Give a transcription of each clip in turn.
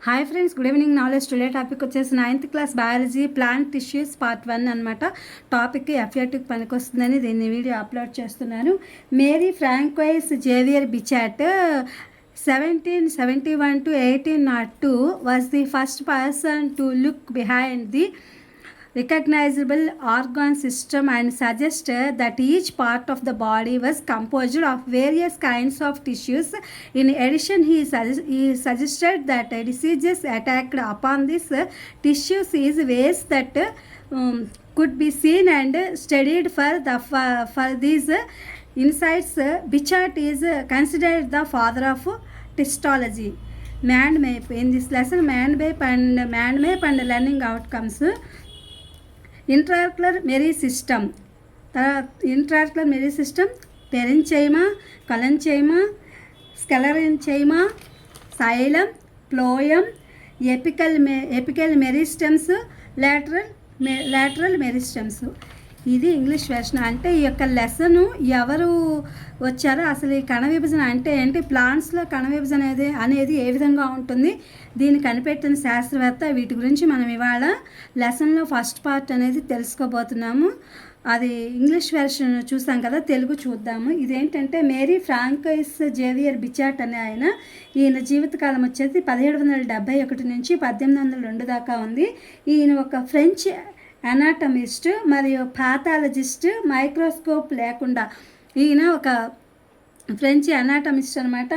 Hi friends, good evening. Knowledge today topic వచ్చేసి 9th class biology plant tissues part 1 అనమాట. Topic ఎఫ్ఏటిక్ పనికొస్తుందని దీన్ని వీడియో అప్లోడ్ చేస్తున్నాను. Marie François Xavier Bichat 1771 to 1802 was the first person to look behind the recognizable organ system and suggest that each part of the body was composed of various kinds of tissues. In addition, he suggested that diseases attacked upon these tissues is ways that could be seen and studied for these insights. Bichat is considered the father of histology. Man map in this lesson, man map and learning outcomes. Intercalary meristem, intercalary meristem, parenchyma, collenchyma, sclerenchyma, xylem, phloem, apical meristems, lateral meristems. ఇది English version. అంటే ఈ యొక్క lesson ఎవరు వచ్చారో, అసలు ఈ కణ విభజన అంటే ఏంటి, ప్లాంట్స్లో కణ విభజన అనేది ఏ విధంగా ఉంటుంది, దీన్ని కనిపెట్టిన శాస్త్రవేత్త, వీటి గురించి మనం ఇవాళ లెసన్లో ఫస్ట్ పార్ట్ అనేది తెలుసుకోబోతున్నాము. అది ఇంగ్లీష్ వెర్షన్ చూసాం కదా, తెలుగు చూద్దాము. ఇదేంటంటే మేరీ ఫ్రాంకోయిస్ జేవియర్ బిచాట్ అనే ఈయన జీవితకాలం వచ్చేసి 1771 నుంచి 1802 దాకా ఉంది. ఈయన ఒక ఫ్రెంచ్ అనాటమిస్ట్ మరియు పాథాలజిస్ట్. మైక్రోస్కోప్ లేకుండా ఈయన ఒక ఫ్రెంచ్ అనాటమిస్ట్ అనమాట.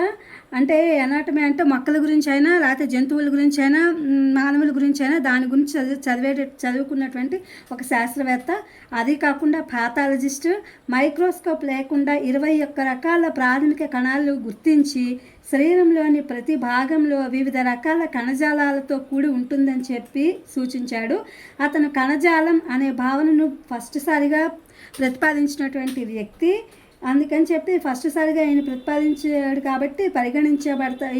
అంటే అనాటమీ అంటే మొక్కల గురించి అయినా, లేకపోతే జంతువుల గురించి అయినా, మానవుల గురించి అయినా, దాని గురించి చదువుకున్నటువంటి ఒక శాస్త్రవేత్త. అది కాకుండా పాథాలజిస్ట్. మైక్రోస్కోప్ లేకుండా 21 రకాల ప్రాథమిక కణాలు గుర్తించి శరీరంలోని ప్రతి భాగంలో వివిధ రకాల కణజాలాలతో కూడి ఉంటుందని చెప్పి సూచించాడు. అతను కణజాలం అనే భావనను ఫస్ట్ సారిగా ప్రతిపాదించినటువంటి వ్యక్తి. అందుకని చెప్పి ఫస్ట్ సారిగా ఈయన ప్రతిపాదించాడు కాబట్టి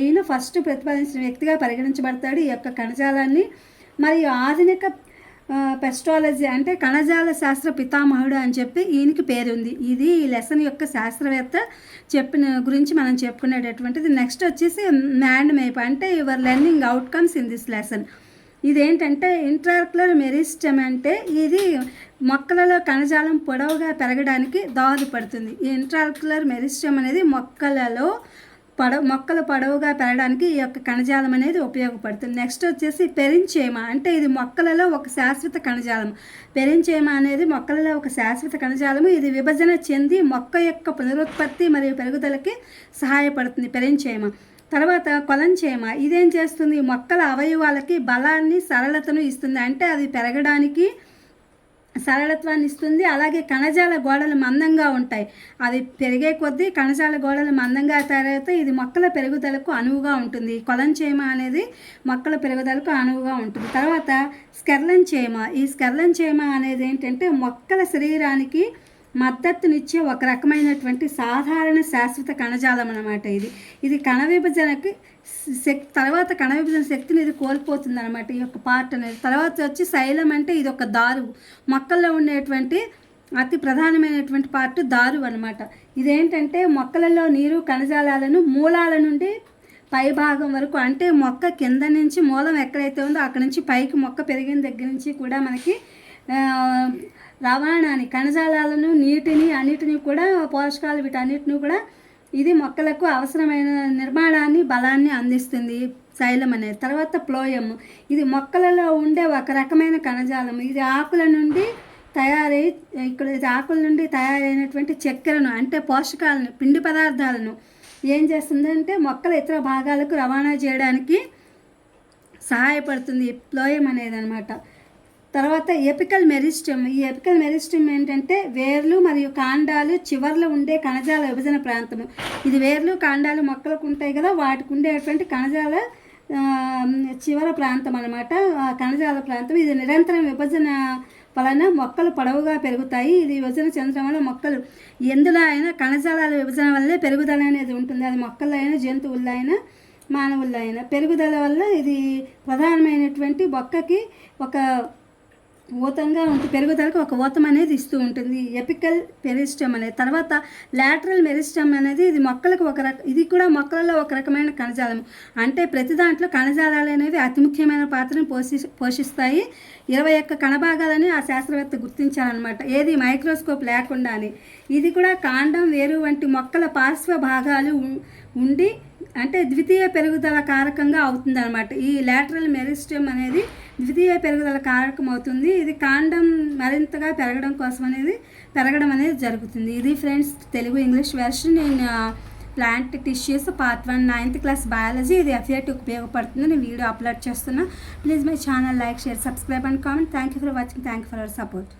ఈయన ఫస్ట్ ప్రతిపాదించిన వ్యక్తిగా పరిగణించబడతాడు. ఈ యొక్క కణజాలాన్ని మరియు ఆధునిక పెస్టాలజీ అంటే కణజాల శాస్త్ర పితామహుడు అని చెప్పి ఈయనకి పేరుంది. ఇది ఈ లెసన్ యొక్క శాస్త్రవేత్త చెప్పిన గురించి మనం చెప్పుకునేటటువంటిది. నెక్స్ట్ వచ్చేసి మ్యాండ్ మేప్ అంటే your learning outcomes in this lesson. ఇదేంటంటే ఇంట్రాక్యులర్ మెరిస్టమ్ అంటే ఇది మొక్కలలో కణజాలం పొడవుగా పెరగడానికి దోహదపడుతుంది. ఈ ఇంట్రాక్యులర్ మెరిస్టమ్ అనేది మొక్కలు పొడవుగా పెరగడానికి ఈ యొక్క కణజాలం అనేది ఉపయోగపడుతుంది. నెక్స్ట్ వచ్చేసి పెరించేమా అంటే ఇది మొక్కలలో ఒక శాశ్వత కణజాలం. పెరించేమా అనేది మొక్కలలో ఒక శాశ్వత కణజాలము. ఇది విభజన చెంది మొక్క యొక్క పునరుత్పత్తి మరియు పెరుగుదలకి సహాయపడుతుంది పెరించేమా. తర్వాత కొలంచేమ ఇదేం చేస్తుంది, మొక్కల అవయవాలకి బలాన్ని, సరళతను ఇస్తుంది. అంటే అది పెరగడానికి సరళత్వాన్ని ఇస్తుంది. అలాగే కణజాల గోడలు మందంగా ఉంటాయి. అది పెరిగే కొద్దీ కణజాల గోడలు మందంగా తయారవుతాయి. ఇది మొక్కల పెరుగుదలకు అనువుగా ఉంటుంది. కొలంచేమ అనేది మొక్కల పెరుగుదలకు అనువుగా ఉంటుంది. తర్వాత స్కెర్లంచేమ. ఈ స్కెర్లంచేమ అనేది ఏంటంటే మొక్కల శరీరానికి మద్దతునిచ్చే ఒక రకమైనటువంటి సాధారణ శాశ్వత కణజాలం అన్నమాట. ఇది కణ విభజనకి తర్వాత కణ విభజన శక్తిని ఇది కోల్పోతుంది అనమాట, ఈ యొక్క పార్ట్ అనేది. తర్వాత వచ్చి శైలం అంటే ఇది ఒక దారు, మొక్కల్లో ఉండేటువంటి అతి ప్రధానమైనటువంటి పార్ట్ దారు అనమాట. ఇదేంటంటే మొక్కలలో నీరు కణజాలాలను మూలాల నుండి పై భాగం వరకు, అంటే మొక్క కింద నుంచి మూలం ఎక్కడైతే ఉందో అక్కడ నుంచి పైకి మొక్క పెరిగిన దగ్గర నుంచి కూడా మనకి రవాణాని, కణజాలాలను, నీటిని, అన్నిటినీ కూడా, పోషకాలు వీటన్నిటిని కూడా ఇది మొక్కలకు అవసరమైన నిర్మాణాన్ని, బలాన్ని అందిస్తుంది శైలం అనేది. తర్వాత ప్లోయం ఇది మొక్కలలో ఉండే ఒక రకమైన కణజాలం. ఇది ఆకుల నుండి తయారైనటువంటి చక్కెరను అంటే పోషకాలను, పిండి పదార్థాలను ఏం చేస్తుందంటే మొక్కల ఇతర భాగాలకు రవాణా చేయడానికి సహాయపడుతుంది ప్లోయం అనేది అనమాట. తర్వాత ఎపికల్ మెరిస్టమ్. ఈ ఎపికల్ మెరిస్టమ్ ఏంటంటే వేర్లు మరియు కాండాలు చివర్లో ఉండే కణజాల విభజన ప్రాంతము. ఇది వేర్లు కాండాలు మొక్కలకు ఉంటాయి కదా, వాటికి ఉండేటువంటి కణజాల చివర ప్రాంతం అనమాట, కణజాల ప్రాంతం. ఇది నిరంతరం విభజన వలన మొక్కలు పొడవుగా పెరుగుతాయి. ఇది విభజన చెందడం వల్ల మొక్కలు ఎందులో అయినా కణజాలాల విభజన వల్లే పెరుగుదల అనేది ఉంటుంది. అది మొక్కల్లో అయినా, జంతువుల్లో అయినా, మానవుల్లో అయినా. పెరుగుదల వల్ల ఇది ప్రధానమైనటువంటి మొక్కకి ఒక ఊతంగా ఉంటే పెరుగుదలకు ఒక ఊతం అనేది ఇస్తూ ఉంటుంది. ఎపికల్ మెరిస్టమ్ అనేది. తర్వాత లాటరల్ మెరిస్టమ్ అనేది ఇది మొక్కలకు ఇది కూడా మొక్కలలో ఒక రకమైన కణజాలం. అంటే ప్రతి దాంట్లో కణజాలాలు అనేవి అతి ముఖ్యమైన పాత్రను పోషిస్తాయి. 21 కణభాగాలని ఆ శాస్త్రవేత్త గుర్తించారనమాట. ఏది మైక్రోస్కోప్ లేకుండా అని. ఇది కూడా కాండం, వేరు వంటి మొక్కల పార్శ్వ భాగాలు ఉండి అంటే ద్వితీయ పెరుగుదల కారకంగా అవుతుందన్నమాట. ఈ లాటరల్ మెరిస్టమ్ అనేది ద్వితీయ పెరుగుదల కారకం అవుతుంది. ఇది కాండం మరింతగా పెరగడం అనేది జరుగుతుంది. ఇది friends Telugu English version in plant tissues part 1 9th class biology. ఇది FA2కి ఉపయోగపడుతుంది. నేను వీడియో అప్లోడ్ చేస్తున్నా. Please my channel like, share, subscribe and comment. Thank you for watching. Thank you for our support.